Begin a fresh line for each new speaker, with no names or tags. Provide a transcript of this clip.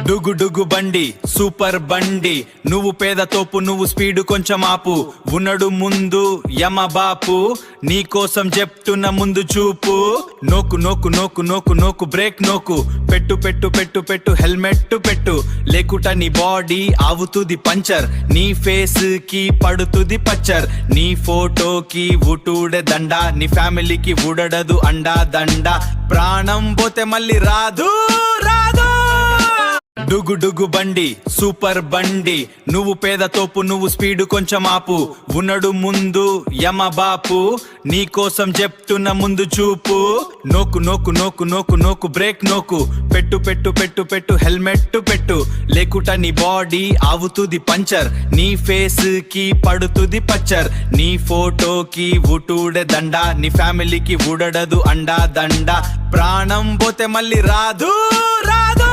డుగు డుగు బండి సూపర్ బండి, నువ్వు పేద తోపు, నువ్వు స్పీడు కొంచెం ఆపు. ఉన్నడు ముందు యమ బాపు, నీ కోసం చెప్తున్న ముందు చూపు. నోకు నోకు నోకు నోకు నోకు బ్రేక్ నోకు, పెట్టు పెట్టు పెట్టు పెట్టు హెల్మెట్ పెట్టు. లేకుట నీ బాడీ ఆవుతుంది పంచర్, నీ ఫేస్ కి పడుతుంది పచ్చర్. నీ ఫోటోకి ఊటుడే దండ, నీ ఫ్యామిలీకి ఊడడదు అండా దండ. ప్రాణం పోతే మళ్ళీ రాదు రాదు. డుగు డుగు బండి సూపర్ బండి, నువ్వు పేద తోపు, నువ్వు స్పీడు కొంచెం ఆపు. ఉన్నడు ముందు యమ బాపు, నీ కోసం చెప్తున్న ముందు చూపు. నోకు నోకు నోకు నోకు నోకు బ్రేక్ నోకు, పెట్టు పెట్టు పెట్టు పెట్టు హెల్మెట్ పెట్టు. లేకుట నీ బాడీ ఆవుతుంది పంచర్, నీ ఫేస్ కి పడుతుంది పచ్చర్. నీ ఫోటోకి ఊటుడే దండ, నీ ఫ్యామిలీకి ఊడడదు అండా దండ. ప్రాణం పోతే మళ్ళీ రాదు రాదు.